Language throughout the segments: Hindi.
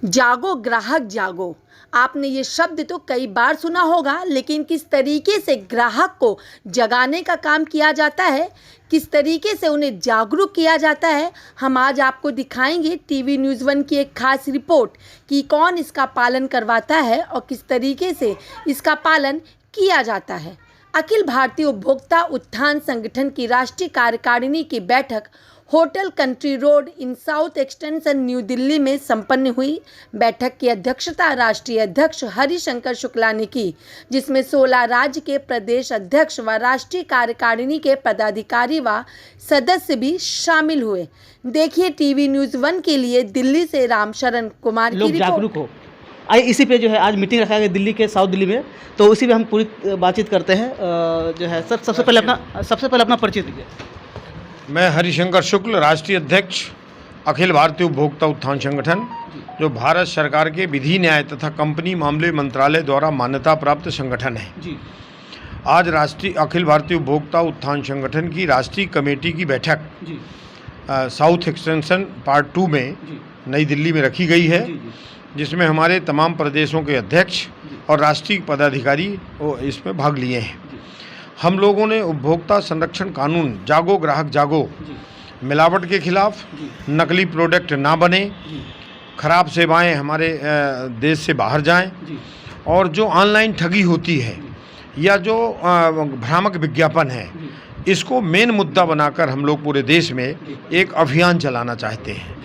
जागो ग्राहक जागो। आपने ये शब्द तो कई बार सुना होगा, लेकिन किस तरीके से ग्राहक को जगाने का काम किया जाता है, किस तरीके से उन्हें जागरूक किया जाता है, हम आज आपको दिखाएंगे टीवी न्यूज़ 1 की एक खास रिपोर्ट कि कौन इसका पालन करवाता है और किस तरीके से इसका पालन किया जाता है। अखिल भारतीय उपभोक्ता उत्थान संगठन की राष्ट्रीय कार्यकारिणी की बैठक होटल कंट्री रोड इन साउथ एक्सटेंशन न्यू दिल्ली में संपन्न हुई। बैठक की अध्यक्षता राष्ट्रीय अध्यक्ष हरिशंकर शुक्ला ने की, जिसमें 16 राज्य के प्रदेश अध्यक्ष व राष्ट्रीय कार्यकारिणी के पदाधिकारी व सदस्य भी शामिल हुए। देखिए टीवी न्यूज़ 1 के लिए दिल्ली से रामशरण कुमार की रिपोर्ट। जागरूक हो आइए, इसी पे जो है आज मीटिंग रखा गया दिल्ली के साउथ दिल्ली में, तो उसी पे हम पूरी बातचीत करते हैं। जो है सबसे पहले अपना परिचय दीजिए। मैं हरिशंकर शुक्ल, राष्ट्रीय अध्यक्ष अखिल भारतीय उपभोक्ता उत्थान संगठन, जो भारत सरकार के विधि न्याय तथा कंपनी मामले मंत्रालय द्वारा मान्यता प्राप्त संगठन है जी। आज राष्ट्रीय अखिल भारतीय उपभोक्ता उत्थान संगठन की राष्ट्रीय कमेटी की बैठक जी। साउथ एक्सटेंशन पार्ट 2 में नई दिल्ली में रखी गई है, जिसमें हमारे तमाम प्रदेशों के अध्यक्ष और राष्ट्रीय पदाधिकारी इसमें भाग लिए हैं। हम लोगों ने उपभोक्ता संरक्षण कानून जागो ग्राहक जागो, मिलावट के खिलाफ, नकली प्रोडक्ट ना बने, खराब सेवाएं हमारे देश से बाहर जाएं, और जो ऑनलाइन ठगी होती है या जो भ्रामक विज्ञापन है, इसको मेन मुद्दा बनाकर हम लोग पूरे देश में एक अभियान चलाना चाहते हैं।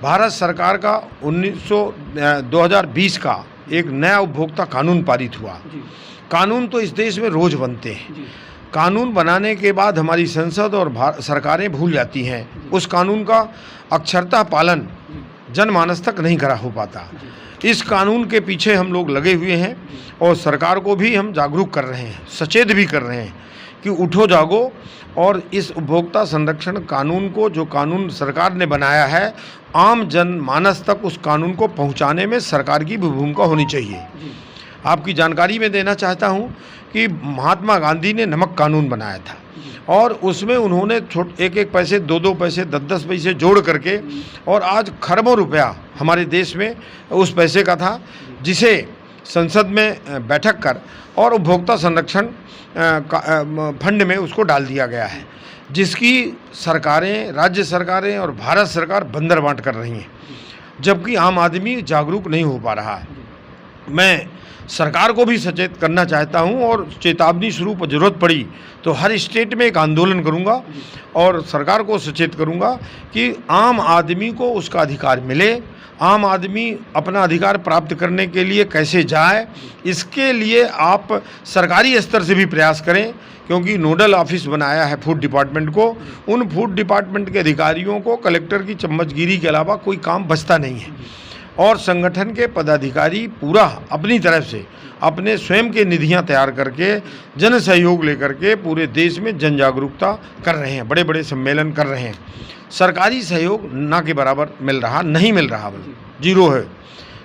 भारत सरकार का 2020 का एक नया उपभोक्ता कानून पारित हुआ। कानून तो इस देश में रोज बनते हैं। कानून बनाने के बाद हमारी संसद और सरकारें भूल जाती हैं। उस कानून का अक्षरतः पालन जनमानस तक नहीं करा हो पाता। इस कानून के पीछे हम लोग लगे हुए हैं और सरकार को भी हम जागरूक कर रहे हैं, सचेत भी कर रहे हैं कि उठो जागो, और इस उपभोक्ता संरक्षण कानून को, जो कानून सरकार ने बनाया है, आम जनमानस तक उस कानून को पहुंचाने में सरकार की भी भूमिका होनी चाहिए। आपकी जानकारी में देना चाहता हूं कि महात्मा गांधी ने नमक कानून बनाया था, और उसमें उन्होंने एक एक पैसे, 2-2 पैसे, 10-10 पैसे जोड़ करके, और आज खरबों रुपया हमारे देश में उस पैसे का था, जिसे संसद में बैठक कर और उपभोक्ता संरक्षण फंड में उसको डाल दिया गया है, जिसकी सरकारें, राज्य सरकारें और भारत सरकार बंदर बांट कर रही हैं, जबकि आम आदमी जागरूक नहीं हो पा रहा है। मैं सरकार को भी सचेत करना चाहता हूं, और चेतावनी स्वरूप जरूरत पड़ी तो हर स्टेट में एक आंदोलन करूंगा और सरकार को सचेत करूंगा कि आम आदमी को उसका अधिकार मिले। आम आदमी अपना अधिकार प्राप्त करने के लिए कैसे जाए, इसके लिए आप सरकारी स्तर से भी प्रयास करें, क्योंकि नोडल ऑफिस बनाया है फूड डिपार्टमेंट को। उन फूड डिपार्टमेंट के अधिकारियों को कलेक्टर की चम्मचगिरी के अलावा कोई काम बचता नहीं है, और संगठन के पदाधिकारी पूरा अपनी तरफ से अपने स्वयं के निधियां तैयार करके, जन सहयोग लेकर के पूरे देश में जन जागरूकता कर रहे हैं, बड़े बड़े सम्मेलन कर रहे हैं। सरकारी सहयोग ना के बराबर मिल रहा, नहीं मिल रहा, जीरो है।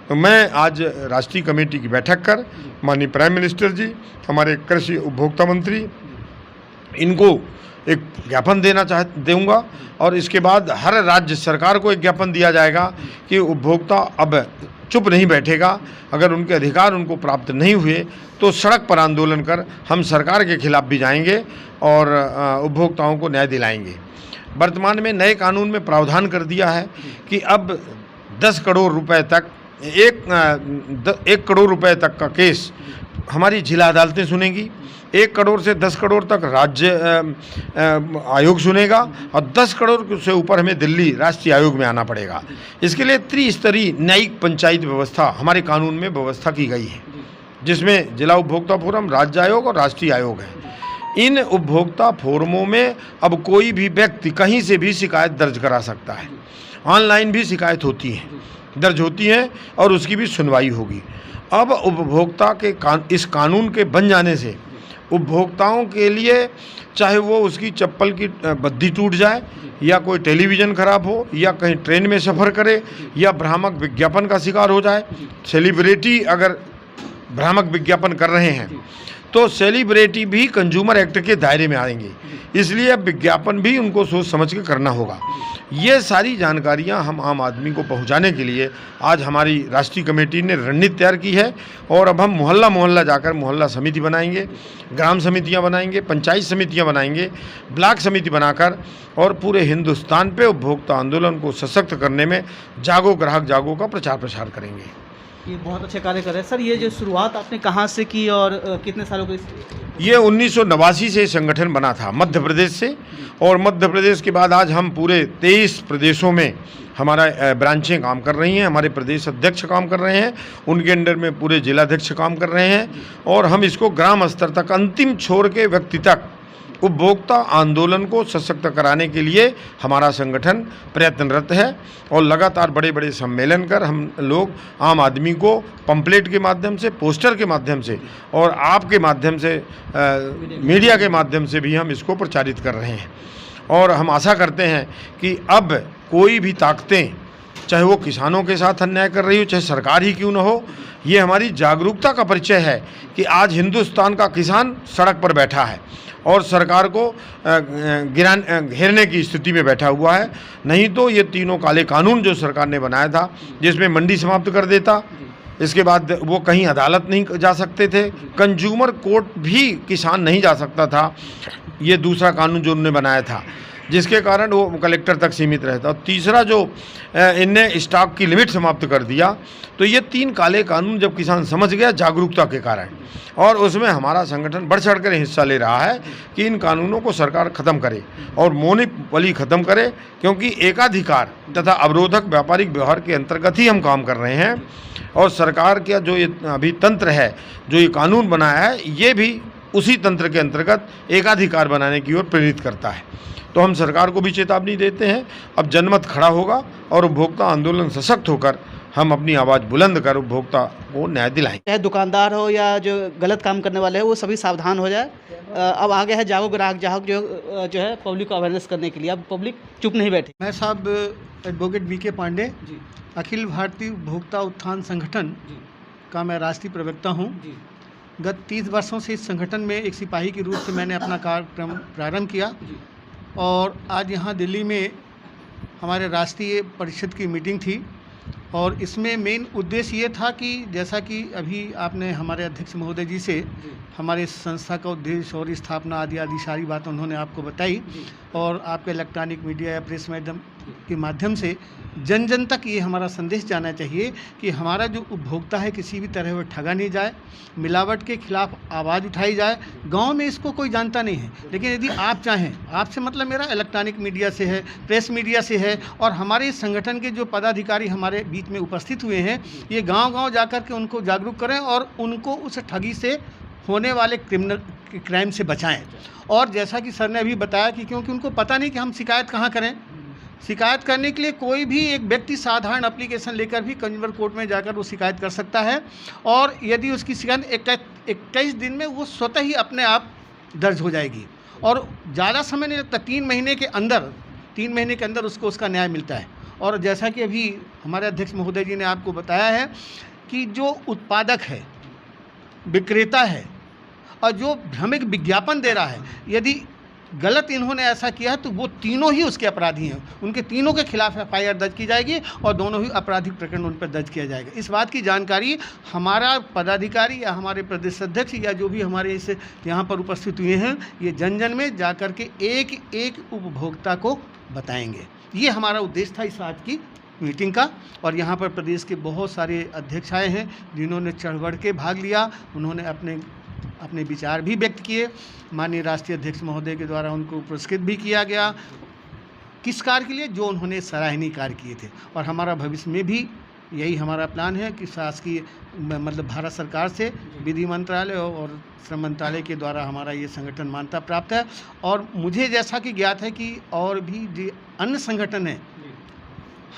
तो मैं आज राष्ट्रीय कमेटी की बैठक कर माननीय प्राइम मिनिस्टर जी, हमारे कृषि उपभोक्ता मंत्री, इनको एक ज्ञापन दूंगा, और इसके बाद हर राज्य सरकार को एक ज्ञापन दिया जाएगा कि उपभोक्ता अब चुप नहीं बैठेगा। अगर उनके अधिकार उनको प्राप्त नहीं हुए तो सड़क पर आंदोलन कर हम सरकार के खिलाफ भी जाएंगे और उपभोक्ताओं को न्याय दिलाएंगे। वर्तमान में नए कानून में प्रावधान कर दिया है कि अब 10 करोड़ रुपए तक, 1 करोड़ रुपए तक का केस हमारी जिला अदालतें सुनेंगी। 1 करोड़ से 10 करोड़ तक राज्य आयोग सुनेगा, और 10 करोड़ से ऊपर हमें दिल्ली राष्ट्रीय आयोग में आना पड़ेगा। इसके लिए त्रिस्तरीय न्यायिक पंचायत व्यवस्था हमारे कानून में व्यवस्था की गई है, जिसमें जिला उपभोक्ता फोरम, राज्य आयोग और राष्ट्रीय आयोग है। इन उपभोक्ता फोरमों में अब कोई भी व्यक्ति कहीं से भी शिकायत दर्ज करा सकता है। ऑनलाइन भी शिकायत दर्ज होती हैं, और उसकी भी सुनवाई होगी। अब उपभोक्ता के इस कानून के बन जाने से उपभोक्ताओं के लिए, चाहे वो उसकी चप्पल की बद्दी टूट जाए, या कोई टेलीविज़न खराब हो, या कहीं ट्रेन में सफ़र करे, या भ्रामक विज्ञापन का शिकार हो जाए, सेलिब्रिटी अगर भ्रामक विज्ञापन कर रहे हैं तो सेलिब्रिटी भी कंज्यूमर एक्ट के दायरे में आएंगे, इसलिए अब विज्ञापन भी उनको सोच समझ के करना होगा। ये सारी जानकारियां हम आम आदमी को पहुंचाने के लिए आज हमारी राष्ट्रीय कमेटी ने रणनीति तैयार की है और अब हम मोहल्ला मोहल्ला जाकर मोहल्ला समिति बनाएंगे, ग्राम समितियां बनाएंगे, पंचायत समितियां बनाएंगे, ब्लॉक समिति बनाकर और पूरे हिंदुस्तान पे उपभोक्ता आंदोलन को सशक्त करने में जागो ग्राहक जागो का प्रचार प्रसार करेंगे। ये बहुत अच्छे कार्य कर रहे हैं सर। ये जो शुरुआत आपने कहाँ से की और कितने सालों के? ये 1989 से संगठन बना था मध्य प्रदेश से, और मध्य प्रदेश के बाद आज हम पूरे 23 प्रदेशों में हमारा ब्रांचें काम कर रही हैं, हमारे प्रदेश अध्यक्ष काम कर रहे हैं, उनके अंडर में पूरे जिलाध्यक्ष काम कर रहे हैं, और हम इसको ग्राम स्तर तक अंतिम छोर के व्यक्ति तक उपभोक्ता आंदोलन को सशक्त कराने के लिए हमारा संगठन प्रयत्नरत है। और लगातार बड़े बड़े सम्मेलन कर हम लोग आम आदमी को पंपलेट के माध्यम से, पोस्टर के माध्यम से और आपके माध्यम से, मीडिया के माध्यम से भी हम इसको प्रचारित कर रहे हैं। और हम आशा करते हैं कि अब कोई भी ताकतें, चाहे वो किसानों के साथ अन्याय कर रही हो, चाहे सरकार ही क्यों न हो, ये हमारी जागरूकता का परिचय है कि आज हिंदुस्तान का किसान सड़क पर बैठा है और सरकार को घेरने की स्थिति में बैठा हुआ है। नहीं तो ये तीनों काले कानून जो सरकार ने बनाया था, जिसमें मंडी समाप्त कर देता, इसके बाद वो कहीं अदालत नहीं जा सकते थे, कंज्यूमर कोर्ट भी किसान नहीं जा सकता था, ये दूसरा कानून जो उन्होंने बनाया था, जिसके कारण वो कलेक्टर तक सीमित रहता। और तीसरा जो इनने स्टॉक की लिमिट समाप्त कर दिया। तो ये 3 काले कानून जब किसान समझ गया जागरूकता के कारण, और उसमें हमारा संगठन बढ़ चढ़ कर हिस्सा ले रहा है कि इन कानूनों को सरकार ख़त्म करे और मोनोपोली ख़त्म करे, क्योंकि एकाधिकार तथा अवरोधक व्यापारिक व्यवहार के अंतर्गत ही हम काम कर रहे हैं। और सरकार का जो ये अभी तंत्र है, जो ये कानून बनाया है, ये भी उसी तंत्र के अंतर्गत एकाधिकार बनाने की ओर प्रेरित करता है। तो हम सरकार को भी चेतावनी देते हैं, अब जनमत खड़ा होगा और उपभोक्ता आंदोलन सशक्त होकर हम अपनी आवाज़ बुलंद कर उपभोक्ता को न्याय दिलाएंगे। चाहे दुकानदार हो या जो गलत काम करने वाले हैं, वो सभी सावधान हो जाए। अब आगे है जागो ग्राहक जागो जो है पब्लिक को अवेयरनेस करने के लिए। अब पब्लिक चुप नहीं बैठी। मैं साहब एडवोकेट वीके पांडे, अखिल भारतीय उपभोक्ता उत्थान संगठन का मैं राष्ट्रीय प्रवक्ता हूँ। गत 30 वर्षों से इस संगठन में एक सिपाही के रूप से मैंने अपना कार्यक्रम प्रारंभ किया, और आज यहाँ दिल्ली में हमारे राष्ट्रीय परिषद की मीटिंग थी, और इसमें मेन उद्देश्य ये था कि जैसा कि अभी आपने हमारे अध्यक्ष महोदय जी से हमारे संस्था का उद्देश्य और स्थापना आदि सारी बात उन्होंने आपको बताई, और आपके इलेक्ट्रॉनिक मीडिया या प्रेस माध्यम के माध्यम से जन जन तक ये हमारा संदेश जाना चाहिए कि हमारा जो उपभोक्ता है किसी भी तरह वह ठगा नहीं जाए, मिलावट के खिलाफ आवाज़ उठाई जाए। गांव में इसको कोई जानता नहीं है, लेकिन यदि आप चाहें, आपसे मतलब मेरा इलेक्ट्रॉनिक मीडिया से है, प्रेस मीडिया से है, और हमारे इस संगठन के जो पदाधिकारी हमारे बीच में उपस्थित हुए हैं, ये गाँव-गाँव जाकर के उनको जागरूक करें और उनको उस ठगी से होने वाले क्राइम से बचाएं। और जैसा कि सर ने अभी बताया कि क्योंकि उनको पता नहीं कि हम शिकायत कहाँ करें, शिकायत करने के लिए कोई भी एक व्यक्ति साधारण एप्लीकेशन लेकर भी कंज्यूमर कोर्ट में जाकर वो शिकायत कर सकता है, और यदि उसकी शिकायत 21 दिन में वो स्वतः ही अपने आप दर्ज हो जाएगी, और ज़्यादा समय नहीं लगता, 3 महीने के अंदर उसको उसका न्याय मिलता है। और जैसा कि अभी हमारे अध्यक्ष महोदय जी ने आपको बताया है कि जो उत्पादक है, विक्रेता है, और जो भ्रामक विज्ञापन दे रहा है, यदि गलत इन्होंने ऐसा किया है तो वो तीनों ही उसके अपराधी हैं, उनके तीनों के खिलाफ FIR दर्ज की जाएगी और दोनों ही आपराधिक प्रकरण उन पर दर्ज किया जाएगा। इस बात की जानकारी हमारा पदाधिकारी या हमारे प्रदेश अध्यक्ष या जो भी हमारे इस यहाँ पर उपस्थित हुए हैं, ये जन जन में जा कर के एक एक उपभोक्ता को बताएंगे। ये हमारा उद्देश्य था इस आज की मीटिंग का। और यहाँ पर प्रदेश के बहुत सारे अध्यक्ष आए हैं जिन्होंने चढ़ बढ़ के भाग लिया, उन्होंने अपने विचार भी व्यक्त किए। माननीय राष्ट्रीय अध्यक्ष महोदय के द्वारा उनको पुरस्कृत भी किया गया, किस कार्य के लिए, जो उन्होंने सराहनीय कार्य किए थे। और हमारा भविष्य में भी यही हमारा प्लान है कि शासकीय मतलब भारत सरकार से विधि मंत्रालय और श्रम मंत्रालय के द्वारा हमारा ये संगठन मान्यता प्राप्त है। और मुझे जैसा कि ज्ञात है कि और भी जो अन्य संगठन हैं,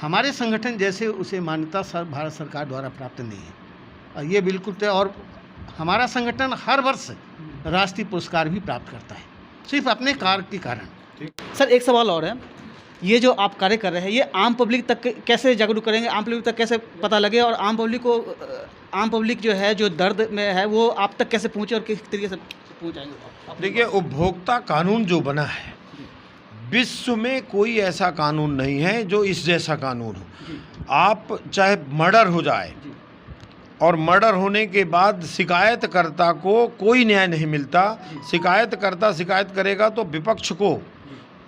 हमारे संगठन जैसे उसे मान्यता भारत सरकार द्वारा प्राप्त नहीं है, और ये बिल्कुल तय। और हमारा संगठन हर वर्ष राष्ट्रीय पुरस्कार भी प्राप्त करता है, सिर्फ अपने कार्य के कारण। सर एक सवाल और है, ये जो आप कार्य कर रहे हैं, ये आम पब्लिक तक कैसे जागरूक करेंगे, आम पब्लिक तक कैसे पता लगे और आम पब्लिक जो है, जो दर्द में है, वो आप तक कैसे पहुँचे और किस तरीके से पहुँचाएंगे आप? देखिए, उपभोक्ता कानून जो बना है, विश्व में कोई ऐसा कानून नहीं है जो इस जैसा कानून हो। आप चाहे मर्डर हो जाए और मर्डर होने के बाद शिकायतकर्ता को कोई न्याय नहीं मिलता, शिकायतकर्ता शिकायत करेगा तो विपक्ष को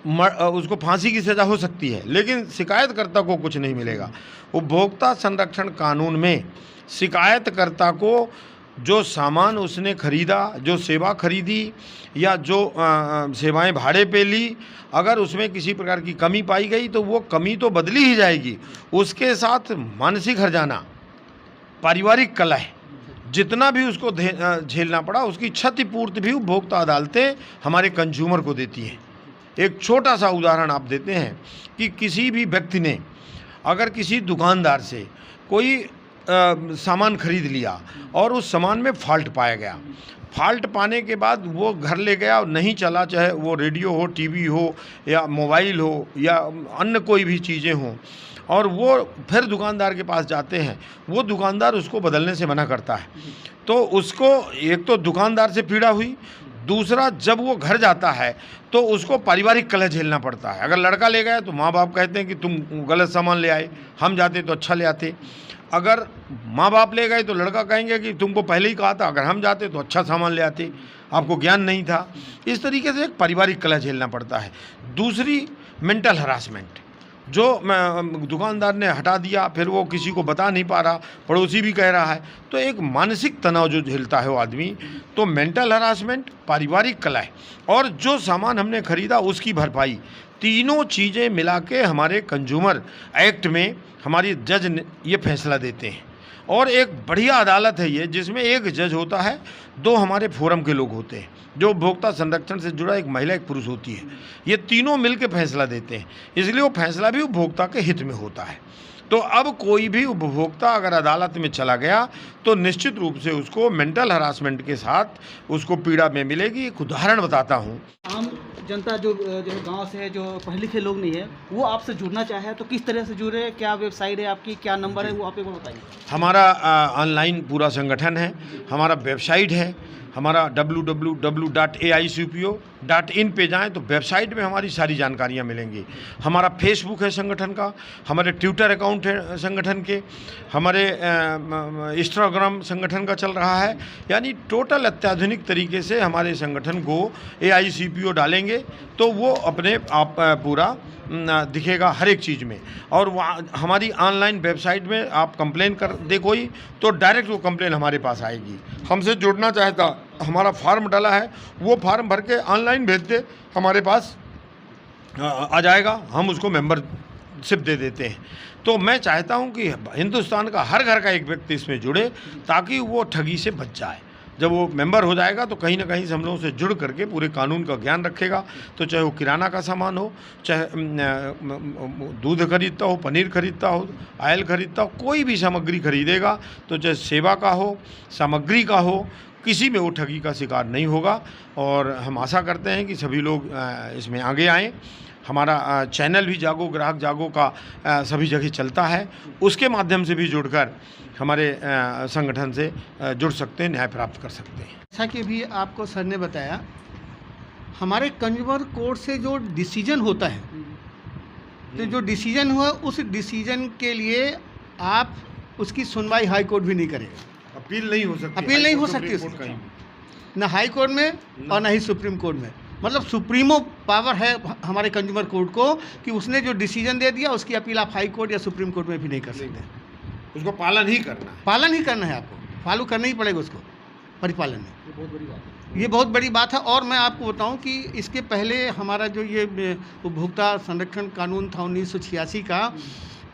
उसको फांसी की सज़ा हो सकती है, लेकिन शिकायतकर्ता को कुछ नहीं मिलेगा। उपभोक्ता संरक्षण कानून में शिकायतकर्ता को जो सामान उसने खरीदा, जो सेवा खरीदी या जो सेवाएं भाड़े पे ली, अगर उसमें किसी प्रकार की कमी पाई गई तो वो कमी तो बदली ही जाएगी। उसके साथ मानसिक हर्जाना, पारिवारिक कलह, जितना भी उसको झेलना पड़ा, उसकी क्षतिपूर्ति भी उपभोक्ता अदालतें हमारे कंज्यूमर को देती हैं। एक छोटा सा उदाहरण आप देते हैं कि किसी भी व्यक्ति ने अगर किसी दुकानदार से कोई सामान खरीद लिया और उस सामान में फॉल्ट पाया गया, फॉल्ट पाने के बाद वो घर ले गया और नहीं चला, चाहे वो रेडियो हो, टीवी हो या मोबाइल हो या अन्य कोई भी चीज़ें हों, और वो फिर दुकानदार के पास जाते हैं, वो दुकानदार उसको बदलने से मना करता है, तो उसको एक तो दुकानदार से पीड़ा हुई, दूसरा जब वो घर जाता है तो उसको पारिवारिक कलह झेलना पड़ता है। अगर लड़का ले गया तो माँ बाप कहते हैं कि तुम गलत सामान ले आए, हम जाते तो अच्छा ले आते। अगर माँ बाप ले गए तो लड़का कहेंगे कि तुमको पहले ही कहा था, अगर हम जाते तो अच्छा सामान ले आते, आपको ज्ञान नहीं था। इस तरीके से एक पारिवारिक कलह झेलना पड़ता है। दूसरी, मेंटल हरासमेंट, जो दुकानदार ने हटा दिया, फिर वो किसी को बता नहीं पा रहा, पड़ोसी भी कह रहा है, तो एक मानसिक तनाव जो झेलता है वो आदमी। तो मेंटल हरासमेंट, पारिवारिक कलह और जो सामान हमने खरीदा उसकी भरपाई, तीनों चीज़ें मिला के हमारे कंज्यूमर एक्ट में हमारी जज ये फैसला देते हैं। और एक बढ़िया अदालत है ये, जिसमें एक जज होता है, दो हमारे फोरम के लोग होते हैं, जो उपभोक्ता संरक्षण से जुड़ा एक महिला एक पुरुष होती है, ये तीनों मिलकर फैसला देते हैं, इसलिए वो फैसला भी उपभोक्ता के हित में होता है। तो अब कोई भी उपभोक्ता अगर अदालत में चला गया तो निश्चित रूप से उसको मेंटल हरासमेंट के साथ उसको पीड़ा में मिलेगी। एक उदाहरण बताता हूँ। आम जनता जो गांव से है, जो पढ़े लिखे लोग नहीं है, वो आपसे जुड़ना चाहे तो किस तरह से जुड़े, क्या वेबसाइट है आपकी, क्या नंबर है, वो आप एक बार बताइए। हमारा ऑनलाइन पूरा संगठन है, हमारा वेबसाइट है, हमारा www.aicpo.in पे जाएं तो वेबसाइट में हमारी सारी जानकारियां मिलेंगी। हमारा फेसबुक है संगठन का, हमारे ट्विटर अकाउंट है संगठन के, हमारे इंस्टाग्राम संगठन का चल रहा है। यानी टोटल अत्याधुनिक तरीके से हमारे संगठन को AICPO डालेंगे तो वो अपने आप पूरा दिखेगा हर एक चीज़ में। और वहाँ हमारी ऑनलाइन वेबसाइट में आप कंप्लेन कर दे कोई तो डायरेक्ट वो कंप्लेन हमारे पास आएगी। हमसे जुड़ना चाहता, हमारा फॉर्म डाला है, वो फॉर्म भर के ऑनलाइन भेज दे, हमारे पास आ जाएगा, हम उसको मेंबरशिप दे देते हैं। तो मैं चाहता हूँ कि हिंदुस्तान का हर घर का एक व्यक्ति इसमें जुड़े ताकि वो ठगी से बच जाए। जब वो मेंबर हो जाएगा तो कहीं ना कहीं से हम लोगों से जुड़ करके पूरे कानून का ज्ञान रखेगा। तो चाहे वो किराना का सामान हो, चाहे दूध खरीदता हो, पनीर खरीदता हो, ऑयल खरीदता हो, कोई भी सामग्री खरीदेगा तो चाहे सेवा का हो, सामग्री का हो, किसी में वो ठगी का शिकार नहीं होगा। और हम आशा करते हैं कि सभी लोग इसमें आगे आएँ। हमारा चैनल भी जागो ग्राहक जागो का सभी जगह चलता है, उसके माध्यम से भी जुड़कर हमारे संगठन से जुड़ सकते हैं, न्याय प्राप्त कर सकते हैं। जैसा कि भी आपको सर ने बताया, हमारे कंज्यूमर कोर्ट से जो डिसीजन होता है, तो जो डिसीजन हुआ उस डिसीजन के लिए आप उसकी सुनवाई हाई कोर्ट भी नहीं करेगा, अपील नहीं हो सकती, अपील नहीं हो सकती उसकी, ना हाई कोर्ट में और ना ही सुप्रीम कोर्ट में। मतलब सुप्रीमो पावर है हमारे कंज्यूमर कोर्ट को कि उसने जो डिसीजन दे दिया उसकी अपील आप हाई कोर्ट या सुप्रीम कोर्ट में भी नहीं कर सकते। उसको पालन ही करना है, पालन ही करना है, आपको फॉलो करना ही पड़ेगा उसको, परिपालन में। ये बहुत बड़ी बात है। ये बहुत बड़ी बात है। और मैं आपको बताऊं कि इसके पहले हमारा जो ये उपभोक्ता संरक्षण कानून था 1986 का,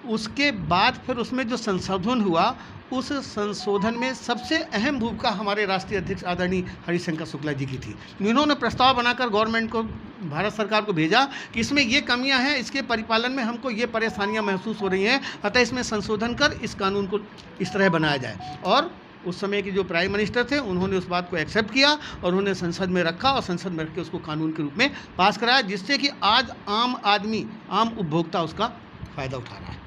उसके बाद फिर उसमें जो संशोधन हुआ, उस संशोधन में सबसे अहम भूमिका हमारे राष्ट्रीय अध्यक्ष आदरणीय हरिशंकर शुक्ला जी की थी। इन्होंने प्रस्ताव बनाकर गवर्नमेंट को, भारत सरकार को भेजा कि इसमें ये कमियां हैं, इसके परिपालन में हमको ये परेशानियां महसूस हो रही हैं, अतः इसमें संशोधन कर इस कानून को इस तरह बनाया जाए। और उस समय के जो प्राइम मिनिस्टर थे उन्होंने उस बात को एक्सेप्ट किया और उन्होंने संसद में रखा और संसद में रख के उसको कानून के रूप में पास कराया, जिससे कि आज आम आदमी, आम उपभोक्ता उसका फ़ायदा उठा रहा है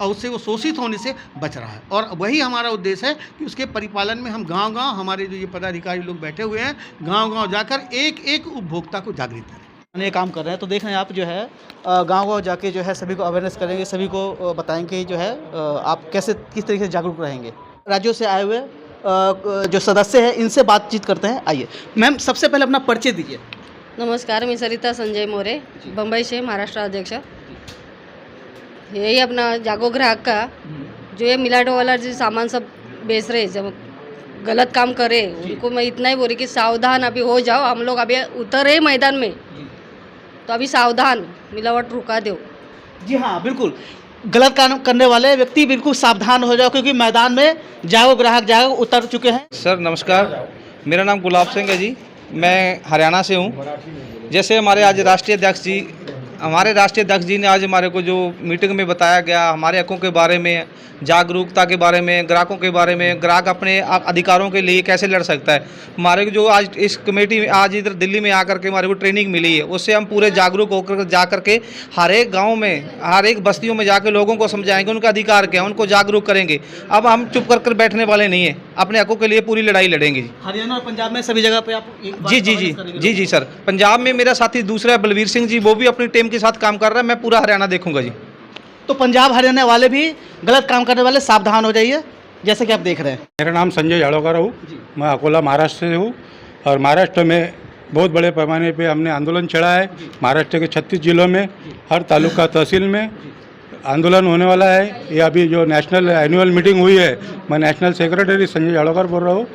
और उससे वो शोषित होने से बच रहा है। और वही हमारा उद्देश्य है कि उसके परिपालन में हम गांव-गांव, हमारे जो ये पदाधिकारी लोग बैठे हुए हैं, गांव-गांव जाकर एक एक उपभोक्ता को जागृत करें। ये काम कर रहे हैं, तो देख रहे हैं आप जो है गांव-गांव जाके जो है सभी को अवेयरनेस करेंगे, सभी को बताएंगे जो है आप कैसे किस तरीके से जागरूक रहेंगे। राज्यों से आए हुए जो सदस्य हैं इनसे बातचीत करते हैं। आइए मैम, सबसे पहले अपना परिचय दीजिए। नमस्कार, मी सरिता संजय मोरे, बम्बई से महाराष्ट्र अध्यक्ष। यही अपना जागो ग्राहक का जो ये मिलाटो वाला जो सामान सब बेच रहे, जब गलत काम करे उनको मैं इतना ही बोल रही कि सावधान अभी हो जाओ। हम लोग अभी उतरे मैदान में, तो अभी सावधान, मिलावट रुका दो। जी हाँ, बिल्कुल गलत काम करने वाले व्यक्ति बिल्कुल सावधान हो जाओ, क्योंकि मैदान में जागो ग्राहक जागो उतर चुके हैं। सर नमस्कार, मेरा नाम गुलाब सिंह है जी, मैं हरियाणा से हूँ। जैसे हमारे आज राष्ट्रीय अध्यक्ष जी ने आज हमारे को जो मीटिंग में बताया गया, हमारे हकों के बारे में, जागरूकता के बारे में, ग्राहकों के बारे में, ग्राहक अपने अधिकारों के लिए कैसे लड़ सकता है। हमारे को जो आज इस कमेटी में आज इधर दिल्ली में आकर के हमारे को ट्रेनिंग मिली है, उससे हम पूरे जागरूक होकर जा करके हर एक गाँव में, हर एक बस्तियों में जाकर लोगों को समझाएंगे उनका अधिकार क्या है, उनको जागरूक करेंगे। अब हम चुप कर बैठने वाले नहीं हैं, अपने हकों के लिए पूरी लड़ाई लड़ेंगे। हरियाणा और पंजाब में सभी जगह पे आप जी सर। पंजाब में मेरा साथी दूसरा बलवीर सिंह जी, वो भी अपनी टीम के साथ काम कर रहा है। मैं पूरा हरियाणा देखूंगा जी। तो पंजाब हरियाणा वाले भी गलत काम करने वाले सावधान हो जाइए, जैसे कि आप देख रहे हैं। मेरा नाम संजय जाड़ोकर हूँ, मैं अकोला महाराष्ट्र से हूँ और महाराष्ट्र में बहुत बड़े पैमाने पे हमने आंदोलन छेड़ा है। महाराष्ट्र के 36 जिलों में, हर तालुका तहसील में आंदोलन होने वाला है। ये अभी जो नेशनल एनुअल मीटिंग हुई है, मैं नेशनल सेक्रेटरी संजय जाड़ोकर बोल रहा हूँ।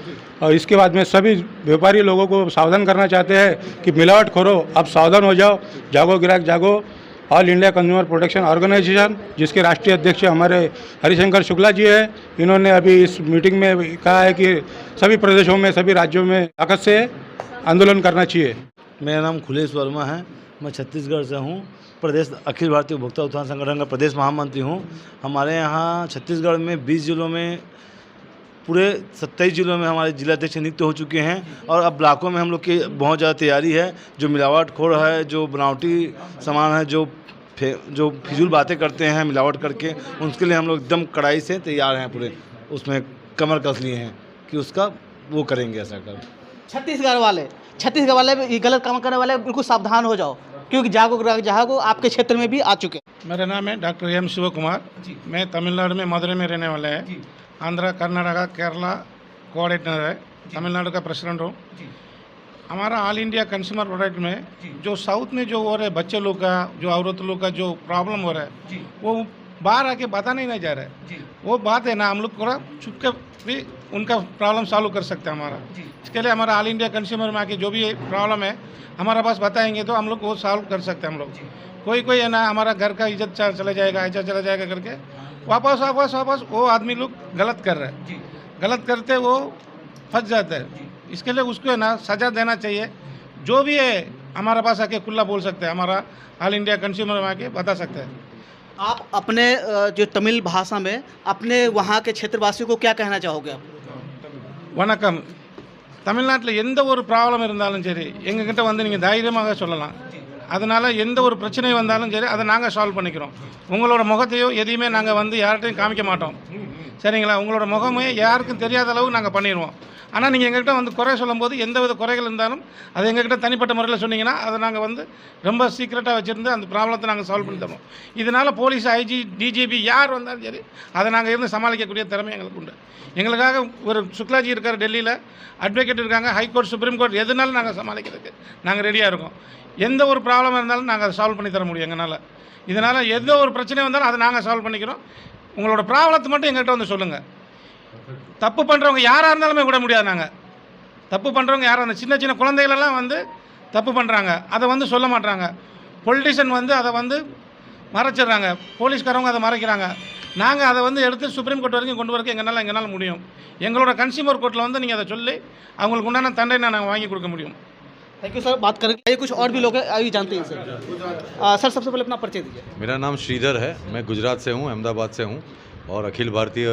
और इसके बाद में सभी व्यापारी लोगों को सावधान करना चाहते हैं कि मिलावट खोरो अब सावधान हो जाओ। जागो ग्राहक जागो। All India consumer protection organisation, जिसके राष्ट्रीय अध्यक्ष हमारे हरिशंकर शुक्ला जी है, इन्होंने अभी इस मीटिंग में कहा है कि सभी प्रदेशों में, सभी राज्यों में ताकत से आंदोलन करना चाहिए। मेरा नाम खुलेश वर्मा है, मैं छत्तीसगढ़ से हूँ, प्रदेश अखिल भारतीय उपभोक्ता उत्थान संगठन का प्रदेश महामंत्री हूँ। हमारे यहाँ छत्तीसगढ़ में 20 जिलों में, पूरे 27 जिलों में हमारे जिलाध्यक्ष नियुक्त हो चुके हैं और अब ब्लॉकों में हम लोग की बहुत ज़्यादा तैयारी है। जो मिलावटखोर है, जो बनावटी सामान है, जो फिजूल बातें करते हैं मिलावट करके, उसके लिए हम लोग एकदम कड़ाई से तैयार हैं, पूरे उसमें कमर कस लिए हैं कि उसका वो करेंगे ऐसा कर। छत्तीसगढ़ वाले ये गलत काम करने वाले बिल्कुल सावधान हो जाओ, क्योंकि जागो ग्राहक जागो आपके क्षेत्र में भी आ चुके हैं। मेरा नाम है डॉक्टर एम शिव कुमार, मैं तमिलनाडु में मदुरै में रहने वाला है। आंध्र, कर्नाटका, केरला कोऑर्डिनेटर है, तमिलनाडु का प्रेसिडेंट हूँ। हमारा ऑल इंडिया कंज्यूमर प्रोडक्ट में जो साउथ में जो हो रहा है, बच्चे लोग का, जो औरत लोग का जो प्रॉब्लम हो रहा है, वो बाहर आके बताने नहीं जा रहा है। वो बात है ना, हम लोग थोड़ा छुप के भी उनका प्रॉब्लम सॉल्व कर सकते हैं हमारा। इसके लिए हमारा ऑल इंडिया कंज्यूमर में आके जो भी प्रॉब्लम है हमारा पास बताएंगे तो हम लोग वो सॉल्व कर सकते हैं। हम लोग कोई है ना, हमारा घर का इज्जत चला जाएगा, ऐसा चला जाएगा करके वापस वो आदमी लोग गलत कर रहे हैं, गलत करते वो फंस जाता है। इसके लिए उसको है ना सज़ा देना चाहिए। जो भी है हमारे पास आके खुला बोल सकते हैं, हमारा ऑल इंडिया कंज्यूमर में आके बता सकते हैं। आप अपने जो तमिल भाषा में अपने वहाँ के क्षेत्रवासियों को क्या कहना चाहोगे आप? வணக்கம். தமிழ்நாட்டில் எந்த ஒரு ப்ராப்ளம் இருந்தாலும் சரி எங்ககிட்ட வந்து நீங்கள் தைரியமாக சொல்லலாம். அதனால் எந்த ஒரு பிரச்சனை வந்தாலும் சரி அதை நாங்கள் சால்வ் பண்ணிக்கிறோம். உங்களோட முகத்தையோ எதையுமே நாங்கள் வந்து யார்கிட்டையும் காமிக்க மாட்டோம், சரிங்களா? உங்களோட முகமே யாருக்கும் தெரியாத அளவு நாங்கள் பண்ணிடுவோம். ஆனால் நீங்கள் எங்ககிட்ட வந்து குறை சொல்லும்போது எந்த வித குறைகள் இருந்தாலும் அது எங்ககிட்ட தனிப்பட்ட முறையில் சொன்னீங்கன்னா அதை நாங்கள் வந்து ரொம்ப சீக்ரெட்டாக வச்சுருந்து அந்த ப்ராப்ளத்தை நாங்கள் சால்வ் பண்ணி தரோம். இதனால் போலீஸ், ஐஜி, டிஜிபி யார் வந்தாலும் சரி அதை நாங்கள் இருந்து சமாளிக்கக்கூடிய திறமை எங்களுக்கு உண்டு. எங்களுக்காக ஒரு சுக்லாஜி இருக்கார், டெல்லியில் அட்வொகேட் இருக்காங்க, ஹைகோர்ட், சுப்ரீம் கோர்ட், எதுனாலும் நாங்கள் சமாளிக்கிறதுக்கு நாங்கள் ரெடியாக இருக்கோம். எந்த ஒரு ப்ராப்ளம் இருந்தாலும் நாங்கள் அதை சால்வ் பண்ணி தர முடியும் எங்களால். இதனால் எந்த ஒரு பிரச்சனை வந்தாலும் அதை நாங்கள் சால்வ் பண்ணிக்கிறோம். உங்களோட ப்ராப்ளத்தை மட்டும் எங்கள்கிட்ட வந்து சொல்லுங்கள். தப்பு பண்ணுறவங்க யாராக இருந்தாலுமே விட முடியாது. நாங்கள் தப்பு பண்ணுறவங்க யாராக இருந்தால் சின்ன சின்ன குழந்தைகளெல்லாம் வந்து தப்பு பண்ணுறாங்க, அதை வந்து சொல்ல மாட்டாங்க. பொலிட்டிஷியன் வந்து அதை வந்து மறைச்சிடுறாங்க, போலீஸ்காரவங்க அதை மறைக்கிறாங்க. நாங்கள் அதை வந்து எடுத்து சுப்ரீம் கோர்ட் வரைக்கும் கொண்டு வரக்கு எங்களால் முடியும். எங்களோட கன்சியூமர் கோர்ட்டில் வந்து நீங்கள் அதை சொல்லி அவங்களுக்கு உண்டான தண்டனை நாங்கள் வாங்கி கொடுக்க முடியும். Thank you sir. बात करेंगे कुछ और भी लोग हैं, अभी जानते हैं सर. सर सबसे पहले अपना परिचय दीजिए. मेरा नाम श्रीधर है, मैं गुजरात से हूँ, अहमदाबाद से हूँ. और Akhil Bharatiya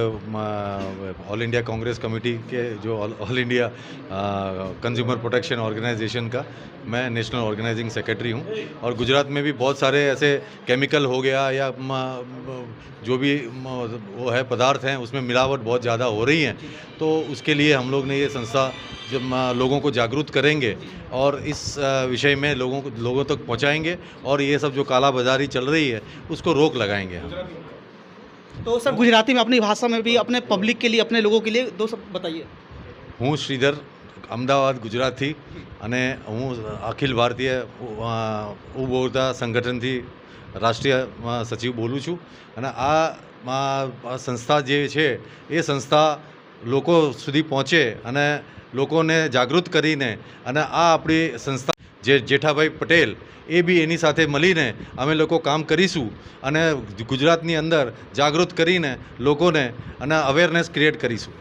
all India Congress committee के जो all India consumer protection organisation का मैं नेशनल ऑर्गेनाइजिंग सेक्रेटरी हूँ। और गुजरात में भी बहुत सारे ऐसे केमिकल हो गया या जो भी वो है पदार्थ हैं उसमें मिलावट बहुत ज़्यादा हो रही है, तो उसके लिए हम लोग ने ये संस्था जब लोगों को जागरूक करेंगे और इस विषय में लोगों तक पहुंचाएंगे और ये सब जो काला बाजारी चल रही है उसको रोक लगाएंगे हम। तो सर गुजराती में अपनी भाषा में भी अपने पब्लिक के लिए, अपने लोगों के लिए दो सब बताइए। હું શ્રીધર અમદાવાદ ગુજરાતથી અને હું અખિલ ભારતીય ઉપભોક્તા સંગઠનથી રાષ્ટ્રીય સચિવ બોલું છું અને આ સંસ્થા જે છે એ સંસ્થા લોકો સુધી પહોંચે અને લોકોને જાગૃત કરીને અને આ આપણી સંસ્થા જે જેઠાભાઈ પટેલ એ બી એની સાથે મળીને અમે લોકો કામ કરીશું અને ગુજરાતની અંદર જાગૃત કરીને લોકોને અને અવેરનેસ ક્રિએટ કરીશું।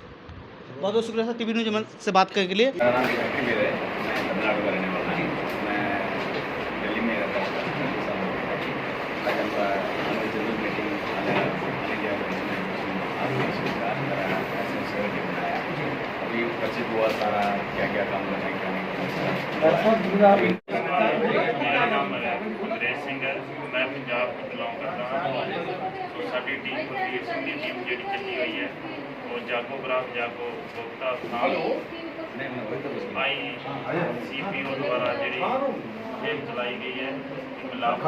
बहुत बहुत शुक्रिया सर टीवी न्यूज़ से बात करने के लिए। मेरा नाम हैप्पी मेरा है, मैं तमिलनाडु का रहने वाला हूँ। मैं दिल्ली में रहता हूँ। आज हमारा जनरल मीटिंग इंडिया बनाया, अभी परिचित हुआ सारा क्या क्या काम करना है क्या नहीं करना। मेरा नाम अमरेश सिंह है, मैं पंजाब को बिलोंग करता हूँ। तो साड़ी टीम बलबीर सिंह की टीम जी चली हुई है वो जागो ग्राहक जागो उपभोक्ता उत्थान ICPO द्वारा जी मुहिम चलाई गई है। मिलावट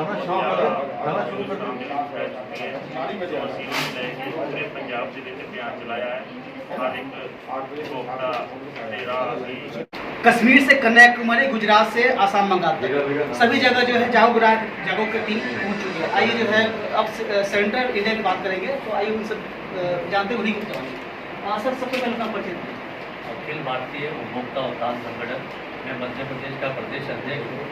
पूरे पंजाब जिले से अभियान चलाया है। हर एक उपभोक्ता तेरा कश्मीर से कन्याकुमारी, गुजरात से आसाम मंगाते हैं, सभी जगह जो है जागो ग्राहक जागो की टीम पहुंच चुकी है। आइए जो है अब सेंट्रल इंडिया की बात करेंगे, तो आइए उनसे जानते हुए सर सबसे पहले अपना परिचय। अखिल भारतीय उपभोक्ता उत्थान संगठन में मध्य प्रदेश का प्रदेश अध्यक्ष हूँ।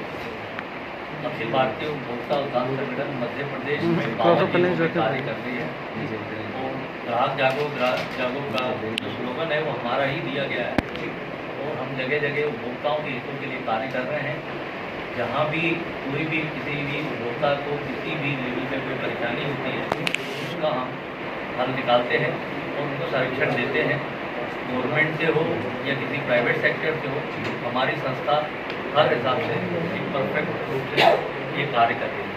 अखिल भारतीय उपभोक्ता उत्थान संगठन मध्य प्रदेश में 52 जिलों में कार्य कर रही है। तो ग्राहक जागो का जो स्लोगन है वो हमारा ही दिया गया है और हम जगह जगह उपभोक्ताओं के हितों के लिए कार्य कर रहे हैं। जहाँ भी कोई भी किसी भी उपभोक्ता को किसी भी लेवल पे कोई परेशानी होती है उसका हम हल निकालते हैं और उनको सर्वेक्षण देते हैं। गवर्नमेंट से हो या किसी प्राइवेट सेक्टर से हो, हमारी संस्था हर हिसाब से एक परफेक्ट रूप से ये कार्य कर रही है।